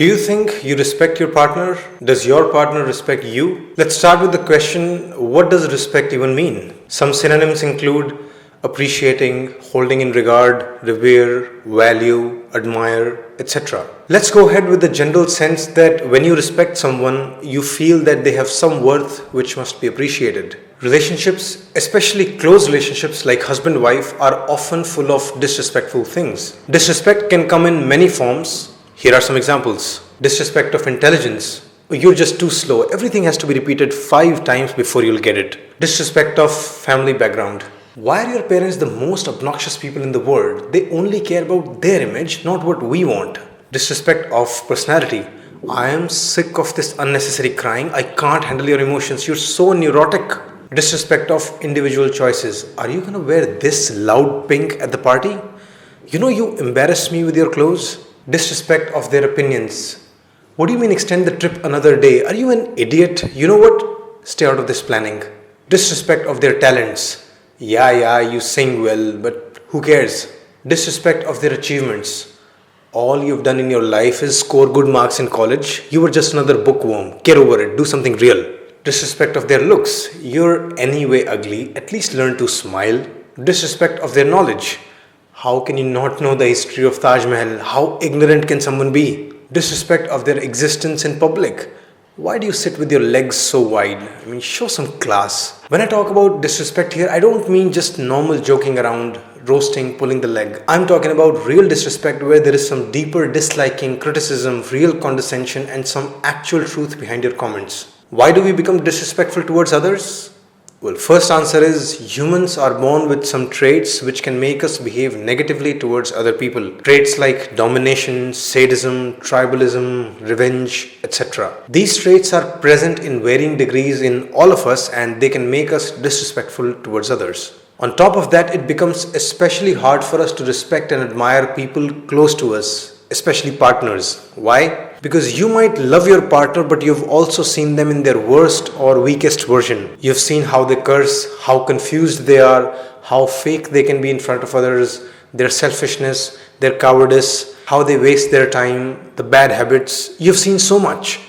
Do you think you respect your partner? Does your partner respect you? Let's start with the question, what does respect even mean? Some synonyms include appreciating, holding in regard, revere, value, admire, etc. Let's go ahead with the general sense that when you respect someone, you feel that they have some worth which must be appreciated. Relationships, especially close relationships like husband-wife, are often full of disrespectful things. Disrespect can come in many forms. Here are some examples. Disrespect of intelligence. You're just too slow. Everything has to be repeated 5 times before you'll get it. Disrespect of family background. Why are your parents the most obnoxious people in the world? They only care about their image, not what we want. Disrespect of personality. I am sick of this unnecessary crying. I can't handle your emotions. You're so neurotic. Disrespect of individual choices. Are you gonna wear this loud pink at the party? You embarrass me with your clothes. Disrespect of their opinions. What do you mean extend the trip another day? Are you an idiot? You know what? Stay out of this planning. Disrespect of their talents. Yeah, you sing well, but who cares? Disrespect of their achievements. All you've done in your life is score good marks in college. You were just another bookworm. Get over it. Do something real. Disrespect of their looks. You're anyway ugly. At least learn to smile. Disrespect of their knowledge. How can you not know the history of Taj Mahal? How ignorant can someone be? Disrespect of their existence in public. Why do you sit with your legs so wide? Show some class. When I talk about disrespect here, I don't mean just normal joking around, roasting, pulling the leg. I'm talking about real disrespect where there is some deeper disliking, criticism, real condescension, and some actual truth behind your comments. Why do we become disrespectful towards others? Well, first answer is humans are born with some traits which can make us behave negatively towards other people. Traits like domination, sadism, tribalism, revenge, etc. These traits are present in varying degrees in all of us and they can make us disrespectful towards others. On top of that, it becomes especially hard for us to respect and admire people close to us, especially partners. Why? Because you might love your partner, but you've also seen them in their worst or weakest version. You've seen how they curse, how confused they are, how fake they can be in front of others, their selfishness, their cowardice, how they waste their time, the bad habits. You've seen so much.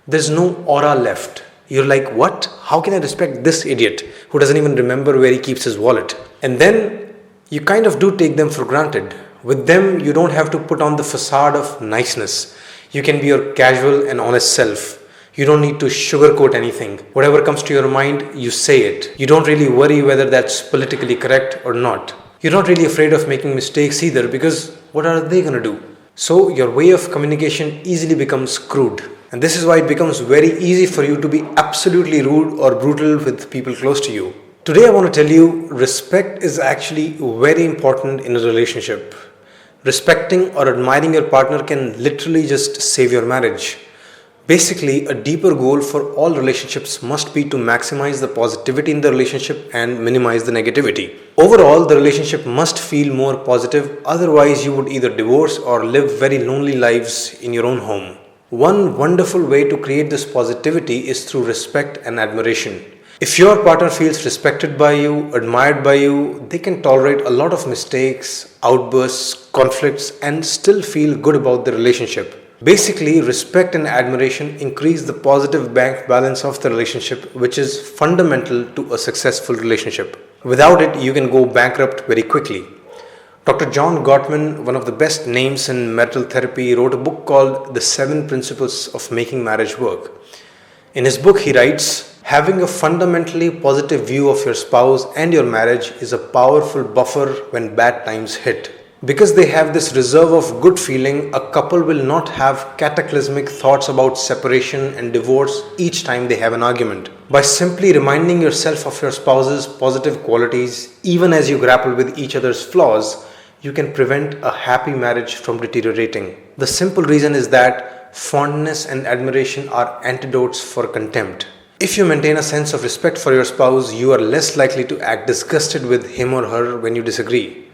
There's no aura left. You're like, what? How can I respect this idiot who doesn't even remember where he keeps his wallet? And then you kind of do take them for granted. With them, you don't have to put on the facade of niceness. You can be your casual and honest self. You don't need to sugarcoat anything. Whatever comes to your mind, you say it. You don't really worry whether that's politically correct or not. You're not really afraid of making mistakes either because what are they gonna do? So your way of communication easily becomes crude. And this is why it becomes very easy for you to be absolutely rude or brutal with people close to you. Today I want to tell you, respect is actually very important in a relationship. Respecting or admiring your partner can literally just save your marriage. Basically, a deeper goal for all relationships must be to maximize the positivity in the relationship and minimize the negativity. Overall, the relationship must feel more positive, otherwise you would either divorce or live very lonely lives in your own home. One wonderful way to create this positivity is through respect and admiration. If your partner feels respected by you, admired by you, they can tolerate a lot of mistakes, outbursts, conflicts, and still feel good about the relationship. Basically, respect and admiration increase the positive bank balance of the relationship, which is fundamental to a successful relationship. Without it, you can go bankrupt very quickly. Dr. John Gottman, one of the best names in marital therapy, wrote a book called The 7 Principles of Making Marriage Work. In his book, he writes, having a fundamentally positive view of your spouse and your marriage is a powerful buffer when bad times hit. Because they have this reserve of good feeling, a couple will not have cataclysmic thoughts about separation and divorce each time they have an argument. By simply reminding yourself of your spouse's positive qualities, even as you grapple with each other's flaws, you can prevent a happy marriage from deteriorating. The simple reason is that fondness and admiration are antidotes for contempt. If you maintain a sense of respect for your spouse, you are less likely to act disgusted with him or her when you disagree.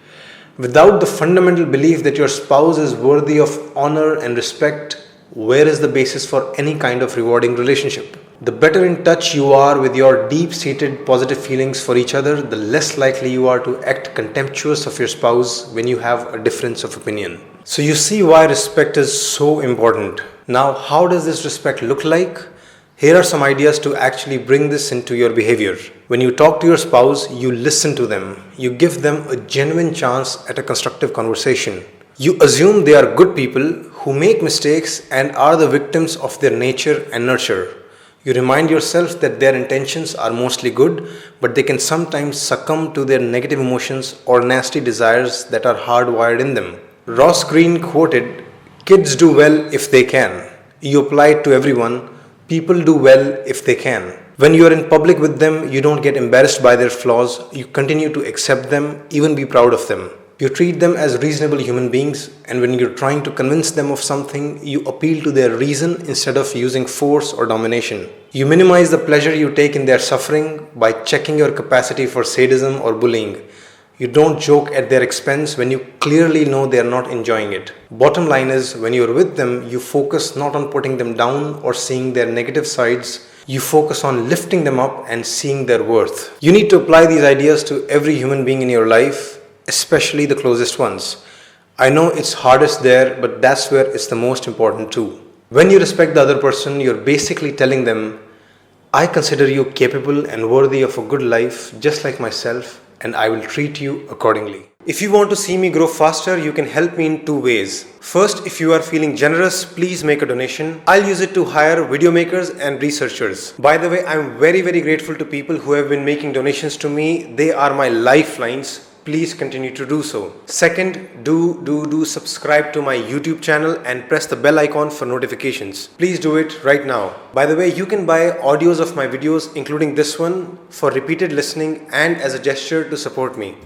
Without the fundamental belief that your spouse is worthy of honor and respect, where is the basis for any kind of rewarding relationship? The better in touch you are with your deep-seated positive feelings for each other, the less likely you are to act contemptuous of your spouse when you have a difference of opinion. So you see why respect is so important. Now, how does this respect look like? Here are some ideas to actually bring this into your behavior. When you talk to your spouse, you listen to them. You give them a genuine chance at a constructive conversation. You assume they are good people who make mistakes and are the victims of their nature and nurture. You remind yourself that their intentions are mostly good, but they can sometimes succumb to their negative emotions or nasty desires that are hardwired in them. Ross Greene quoted, "Kids do well if they can." You apply it to everyone. People do well if they can. When you are in public with them, you don't get embarrassed by their flaws. You continue to accept them, even be proud of them. You treat them as reasonable human beings, and when you're trying to convince them of something, you appeal to their reason instead of using force or domination. You minimize the pleasure you take in their suffering by checking your capacity for sadism or bullying. You don't joke at their expense when you clearly know they are not enjoying it. Bottom line is, when you're with them, you focus not on putting them down or seeing their negative sides. You focus on lifting them up and seeing their worth. You need to apply these ideas to every human being in your life, especially the closest ones. I know it's hardest there, but that's where it's the most important too. When you respect the other person, you're basically telling them, I consider you capable and worthy of a good life just like myself, and I will treat you accordingly. If you want to see me grow faster, you can help me in two ways. First, if you are feeling generous, please make a donation. I'll use it to hire video makers and researchers. By the way, I'm very grateful to people who have been making donations to me. They are my lifelines. Please continue to do so. Second, do subscribe to my YouTube channel and press the bell icon for notifications. Please do it right now. By the way, you can buy audios of my videos, including this one, for repeated listening and as a gesture to support me.